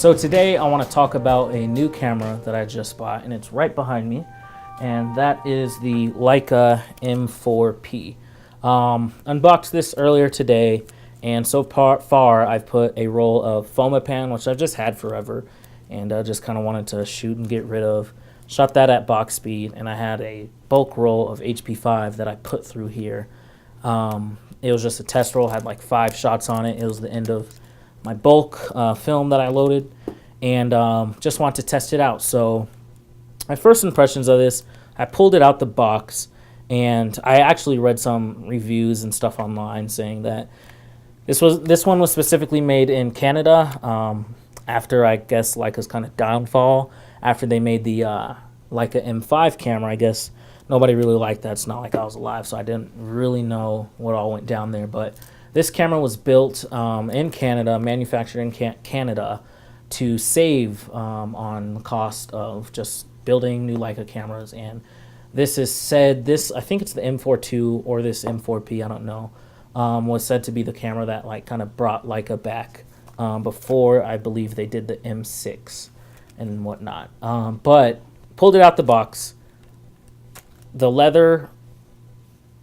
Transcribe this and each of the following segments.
So today I want to talk about a new camera that I just bought, and it's right behind me, and that is the Leica M4-P. Unboxed this earlier today, and so far I've put a roll of Fomapan, which I've just had forever, and just kind of wanted to shoot and get rid of. Shot that at box speed, and I had a bulk roll of HP5 that I put through here. It was just a test roll, had like 5 shots on it. It was the end of my bulk film that I loaded, and just want to test it out. So my first impressions of this, I pulled it out the box, and I actually read some reviews and stuff online saying that this one was specifically made in Canada after, I guess, Leica's kind of downfall. After they made the Leica M5 camera, I guess nobody really liked that. It's not like I was alive, so I didn't really know what all went down there. But this camera was built in Canada, manufactured in Canada, to save on the cost of just building new Leica cameras. And this is said, I think it's the M4-2 or this M4-P, I don't know, was said to be the camera that like kind of brought Leica back before, I believe, they did the M6 and whatnot. But pulled it out the box. The leather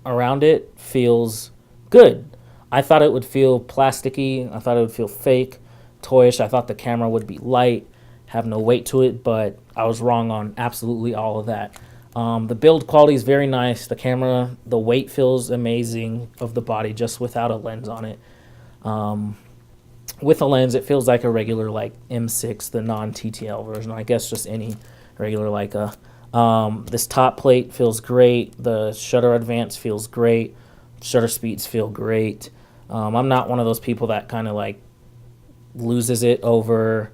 around it feels good. I thought it would feel plasticky. I thought it would feel fake, toyish. I thought the camera would be light, have no weight to it, but I was wrong on absolutely all of that. The build quality is very nice. The camera, the weight feels amazing of the body just without a lens on it. With a lens, it feels like a regular like M6, the non-TTL version. I guess just any regular Leica. This top plate feels great. The shutter advance feels great. Shutter speeds feel great. I'm not one of those people that kind of like loses it over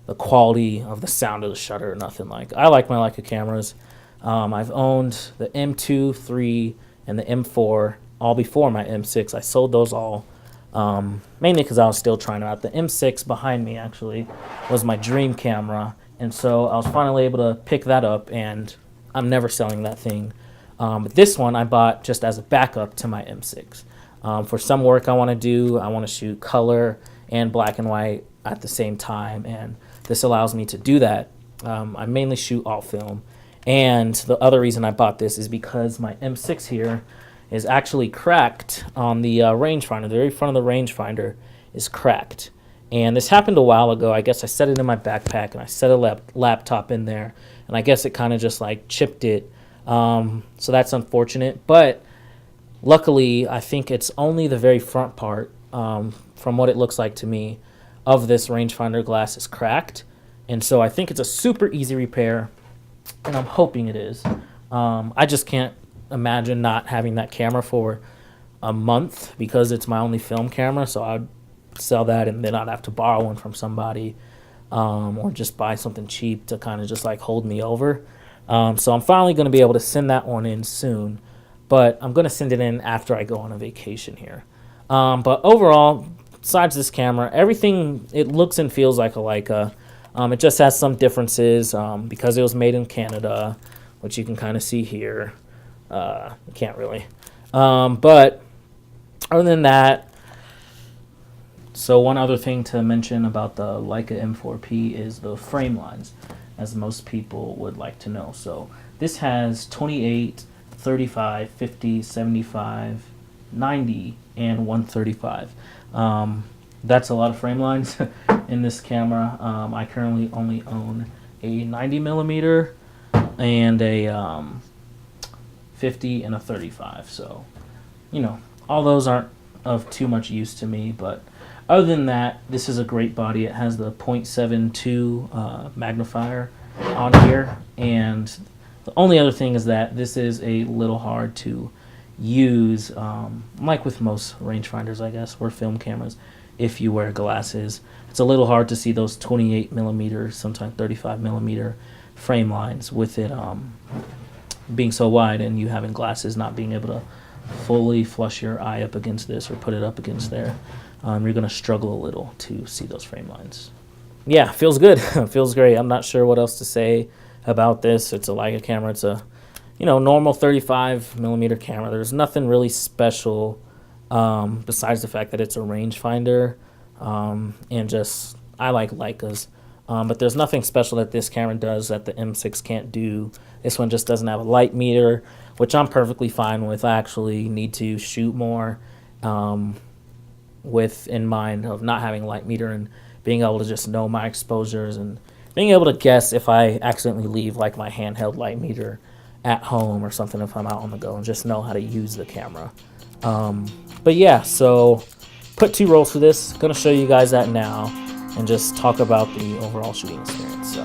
the quality of the sound of the shutter or nothing. Like, I like my Leica cameras. I've owned the M2, 3, and the M4 all before my M6. I sold those all mainly because I was still trying out. The M6 behind me actually was my dream camera, and so I was finally able to pick that up, and I'm never selling that thing. But this one I bought just as a backup to my M6. For some work I want to do, I want to shoot color and black and white at the same time, and this allows me to do that. I mainly shoot all film, and the other reason I bought this is because my M6 here is actually cracked on the rangefinder. The very front of the rangefinder is cracked, and this happened a while ago. I guess I set it in my backpack, and I set a laptop in there, and I guess it kind of just like chipped it. So that's unfortunate, but luckily I think it's only the very front part, from what it looks like to me, of this rangefinder glass is cracked, and so I think it's a super easy repair, and I'm hoping it is. I just can't imagine not having that camera for a month because it's my only film camera, so I'd sell that and then I'd have to borrow one from somebody, or just buy something cheap to kind of just like hold me over. So I'm finally going to be able to send that one in soon, but I'm going to send it in after I go on a vacation here. But overall, besides this camera, everything, it looks and feels like a Leica. It just has some differences because it was made in Canada, which you can kind of see here. You can't really. But other than that, so one other thing to mention about the Leica M4-P is the frame lines, as most people would like to know. So this has 28, 35, 50, 75, 90, and 135. That's a lot of frame lines in this camera. I currently only own a 90 millimeter and a 50 and a 35. So, you know, all those aren't of too much use to me, but other than that, this is a great body. It has the 0.72 magnifier on here, and the only other thing is that this is a little hard to use, like with most rangefinders, I guess, or film cameras. If you wear glasses, it's a little hard to see those 28 millimeter, sometimes 35 millimeter frame lines with it being so wide, and you having glasses, not being able to fully flush your eye up against this or put it up against there. You're going to struggle a little to see those frame lines. Yeah, feels good. Feels great. I'm not sure what else to say about this. It's a Leica camera. It's a, normal 35 millimeter camera. There's nothing really special besides the fact that it's a rangefinder, and just I like Leicas. But there's nothing special that this camera does that the M6 can't do. This one just doesn't have a light meter, which I'm perfectly fine with. I actually need to shoot more with in mind of not having a light meter and being able to just know my exposures and being able to guess if I accidentally leave like my handheld light meter at home or something if I'm out on the go, and just know how to use the camera. But yeah, so put 2 rolls for this. Gonna show you guys that now and just talk about the overall shooting experience. So